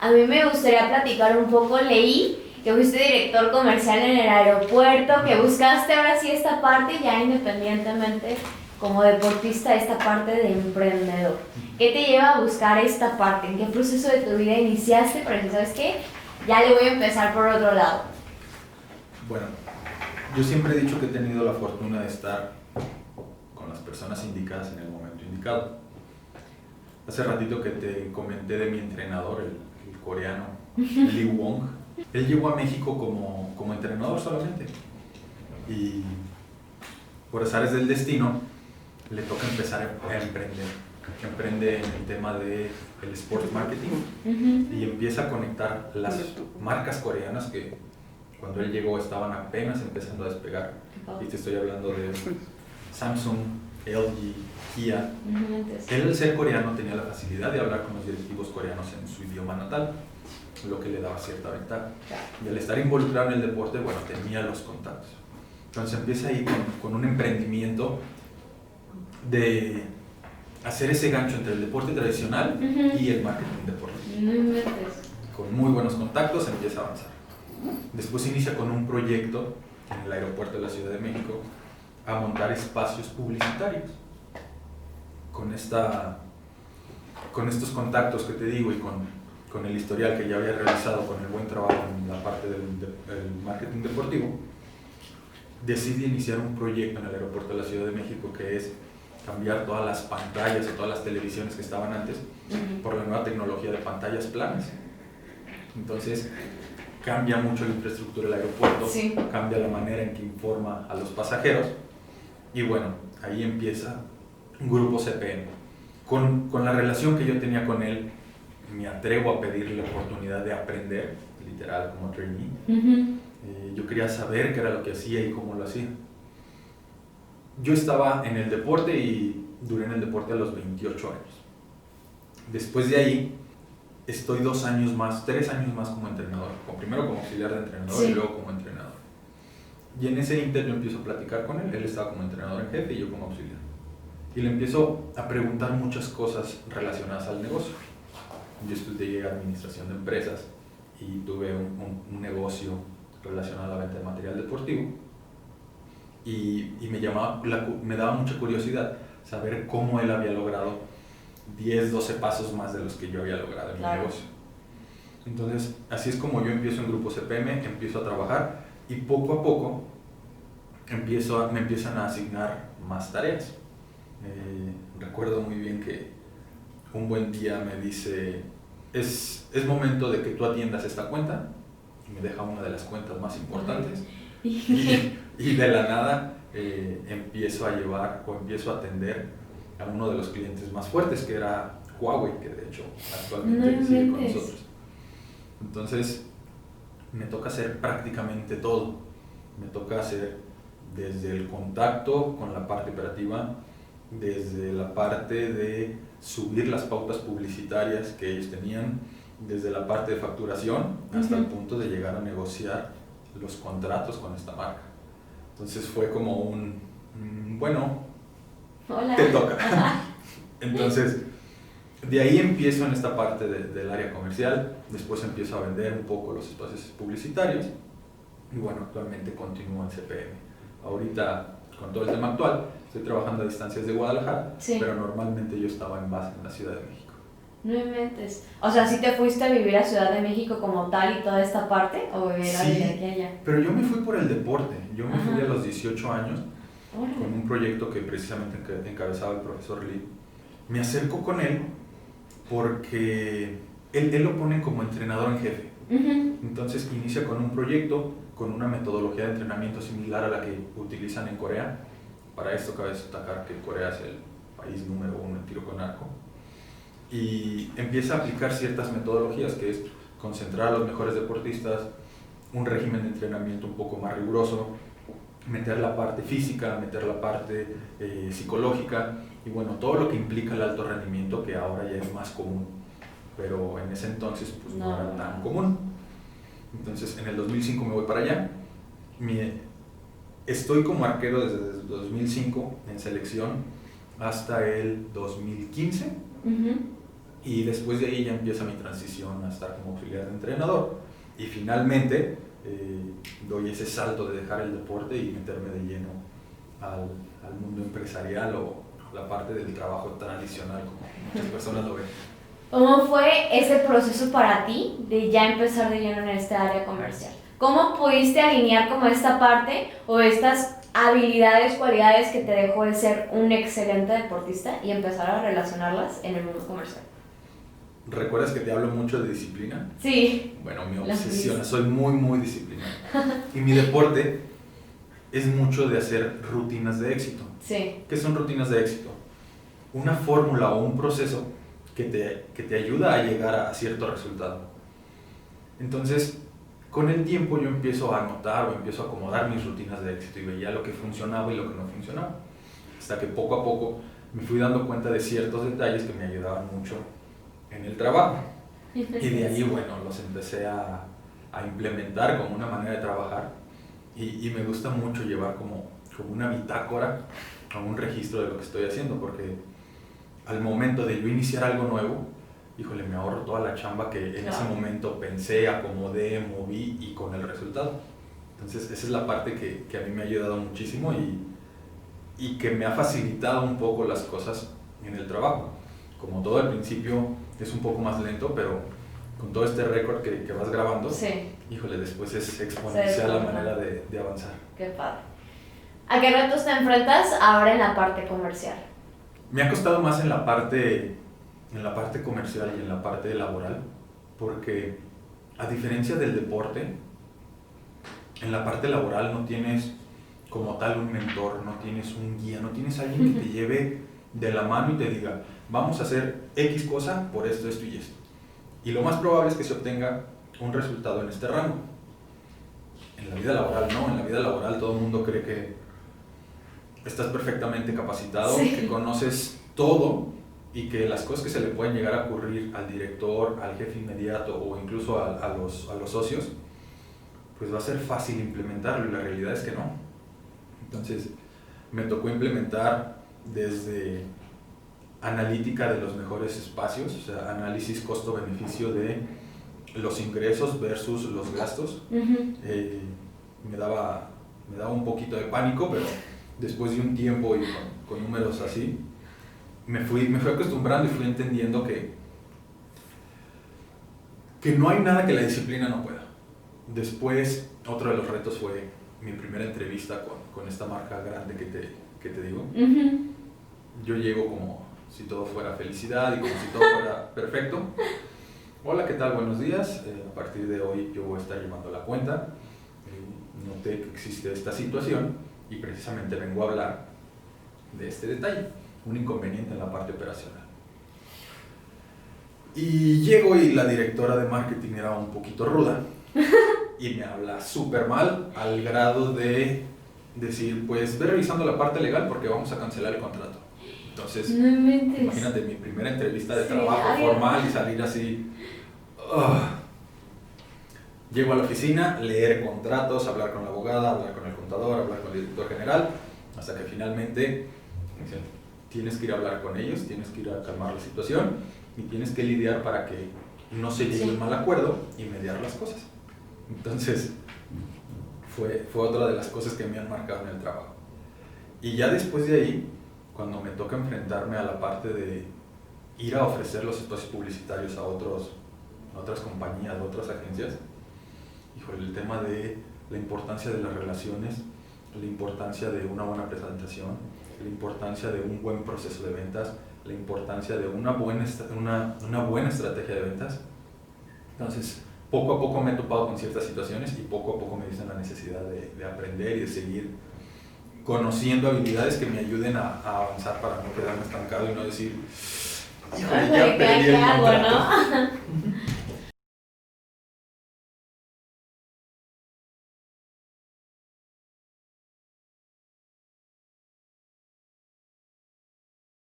A mí me gustaría platicar un poco, leí que fuiste director comercial en el aeropuerto, que buscaste ahora sí esta parte ya independientemente como deportista, esta parte de emprendedor. ¿Qué te lleva a buscar esta parte? ¿En qué proceso de tu vida iniciaste? Porque sabes qué, ya le voy a empezar por otro lado. Bueno, yo siempre he dicho que he tenido la fortuna de estar con las personas indicadas en el momento indicado. Hace ratito que te comenté de mi entrenador, el coreano Lee Wong. Él llegó a México como entrenador solamente y por azares del destino le toca empezar a emprender. Emprende en el tema del sports marketing y empieza a conectar las marcas coreanas que cuando él llegó estaban apenas empezando a despegar. Y te estoy hablando de Samsung, LG, Kia. Él, al ser coreano, tenía la facilidad de hablar con los directivos coreanos en su idioma natal, lo que le daba cierta ventaja. Y al estar involucrado en el deporte, bueno, tenía los contactos. Entonces empieza ahí con un emprendimiento de hacer ese gancho entre el deporte tradicional y el marketing deportivo. Con muy buenos contactos empieza a avanzar. Después inicia con un proyecto en el aeropuerto de la Ciudad de México a montar espacios publicitarios. Con estos contactos que te digo y con el historial que ya había realizado, con el buen trabajo en la parte del marketing deportivo, decide iniciar un proyecto en el aeropuerto de la Ciudad de México que es cambiar todas las pantallas o todas las televisiones que estaban antes por la nueva tecnología de pantallas planas. Entonces cambia mucho la infraestructura del aeropuerto, cambia la manera en que informa a los pasajeros y bueno, ahí empieza un grupo CPM. Con la relación que yo tenía con él, me atrevo a pedirle la oportunidad de aprender, literal como trainee. Yo quería saber qué era lo que hacía y cómo lo hacía. Yo estaba en el deporte y duré en el deporte a los 28 años. Después de ahí, estoy 3 años más como entrenador. Primero como auxiliar de entrenador y luego como entrenador. Y en ese inter yo empiezo a platicar con él. Él estaba como entrenador en jefe y yo como auxiliar. Y le empiezo a preguntar muchas cosas relacionadas al negocio. Yo estudié administración de empresas y tuve un negocio relacionado a la venta de material deportivo. Y me daba mucha curiosidad saber cómo él había logrado 10, 12 pasos más de los que yo había logrado en mi negocio. Entonces, así es como yo empiezo en Grupo CPM, empiezo a trabajar y poco a poco me empiezan a asignar más tareas. Recuerdo muy bien que un buen día me dice, es momento de que tú atiendas esta cuenta, y me deja una de las cuentas más importantes. Y de la nada empiezo a atender a uno de los clientes más fuertes, que era Huawei, que de hecho actualmente sigue con nosotros. Entonces me toca hacer prácticamente todo. Me toca hacer desde el contacto con la parte operativa, desde la parte de subir las pautas publicitarias que ellos tenían, desde la parte de facturación hasta el punto de llegar a negociar los contratos con esta marca. Entonces fue como bueno, hola, te toca. Entonces, de ahí empiezo en esta parte del área comercial, después empiezo a vender un poco los espacios publicitarios y bueno, actualmente continúo en CPM. Ahorita, con todo el tema actual, estoy trabajando a distancias de Guadalajara, pero normalmente yo estaba en base en la Ciudad de México. No inventes. O sea, ¿sí te fuiste a vivir a Ciudad de México como tal y toda esta parte? ¿O era de aquí a allá? Pero yo me fui por el deporte. Yo me fui a los 18 años con un proyecto que precisamente encabezaba el profesor Lee. Me acerco con él porque él lo pone como entrenador en jefe. Entonces inicia con un proyecto, con una metodología de entrenamiento similar a la que utilizan en Corea. Para esto cabe destacar que Corea es el país número 1 en tiro con arco. Y empieza a aplicar ciertas metodologías, que es concentrar a los mejores deportistas, un régimen de entrenamiento un poco más riguroso, meter la parte física, meter la parte psicológica y bueno, todo lo que implica el alto rendimiento, que ahora ya es más común, pero en ese entonces pues no era tan común. Entonces en el 2005 me voy para allá, estoy como arquero desde el 2005 en selección hasta el 2015. Y después de ahí ya empieza mi transición a estar como auxiliar de entrenador. Y finalmente doy ese salto de dejar el deporte y meterme de lleno al mundo empresarial o la parte del trabajo tradicional, como muchas personas lo ven. ¿Cómo fue ese proceso para ti de ya empezar de lleno en esta área comercial? ¿Cómo pudiste alinear como esta parte o estas habilidades, cualidades que te dejó de ser un excelente deportista y empezar a relacionarlas en el mundo comercial? ¿Recuerdas que te hablo mucho de disciplina? Sí. Bueno, mi obsesión, soy muy disciplinado. Y mi deporte es mucho de hacer rutinas de éxito. Sí. ¿Qué son rutinas de éxito? Una fórmula o un proceso que te ayuda a llegar a cierto resultado. Entonces, con el tiempo yo empiezo a anotar o empiezo a acomodar mis rutinas de éxito y veía lo que funcionaba y lo que no funcionaba. Hasta que poco a poco me fui dando cuenta de ciertos detalles que me ayudaban mucho en el trabajo. Y de ahí, bueno, los empecé a implementar como una manera de trabajar y me gusta mucho llevar como una bitácora o un registro de lo que estoy haciendo, porque al momento de yo iniciar algo nuevo, híjole, me ahorro toda la chamba que en ese momento pensé, acomodé, moví y con el resultado. Entonces esa es la parte que a mí me ha ayudado muchísimo y que me ha facilitado un poco las cosas en el trabajo. Como todo al principio es un poco más lento, pero con todo este récord que vas grabando, sí, híjole, después es exponencial la manera de avanzar. Qué padre. ¿A qué retos te enfrentas ahora en la parte comercial? Me ha costado más en la parte comercial y en la parte laboral, porque a diferencia del deporte, en la parte laboral no tienes como tal un mentor, no tienes un guía, no tienes alguien que te lleve de la mano y te diga, vamos a hacer X cosa por esto, esto y esto. Y lo más probable es que se obtenga un resultado en este rango. En la vida laboral no, en la vida laboral todo el mundo cree que estás perfectamente capacitado, sí, que conoces todo y que las cosas que se le pueden llegar a ocurrir al director, al jefe inmediato o incluso a los socios, pues va a ser fácil implementarlo y la realidad es que no. Entonces me tocó implementar desde analítica de los mejores espacios, o sea, análisis costo-beneficio de los ingresos versus los gastos. Me daba un poquito de pánico, pero después de un tiempo y con números así, me fui acostumbrando y fui entendiendo que no hay nada que la disciplina no pueda. Después, otro de los retos fue mi primera entrevista con esta marca grande que te digo. Yo llego como si todo fuera felicidad y como si todo fuera perfecto. Hola, ¿qué tal? Buenos días. A partir de hoy yo voy a estar llevando la cuenta. Noté que existe esta situación y precisamente vengo a hablar de este detalle, un inconveniente en la parte operacional. Y llego y la directora de marketing era un poquito ruda y me habla súper mal al grado de decir, pues ve revisando la parte legal porque vamos a cancelar el contrato. Entonces, imagínate mi primera entrevista de trabajo formal y salir así. Llego a la oficina, leer contratos, hablar con la abogada, hablar con el contador, hablar con el director general, hasta que finalmente me dicen, tienes que ir a hablar con ellos, tienes que ir a calmar la situación y tienes que lidiar para que no se llegue un mal acuerdo y mediar las cosas. Entonces, fue otra de las cosas que me han marcado en el trabajo. Y ya después de ahí, cuando me toca enfrentarme a la parte de ir a ofrecer los espacios publicitarios a otras compañías, a otras agencias, híjole, el tema de la importancia de las relaciones, la importancia de una buena presentación, la importancia de un buen proceso de ventas, la importancia de una buena estrategia de ventas. Entonces, poco a poco me he topado con ciertas situaciones y poco a poco me dicen la necesidad de aprender y de seguir conociendo habilidades que me ayuden a avanzar para no quedarme estancado y no decir, híjole, ya perdí el contrato.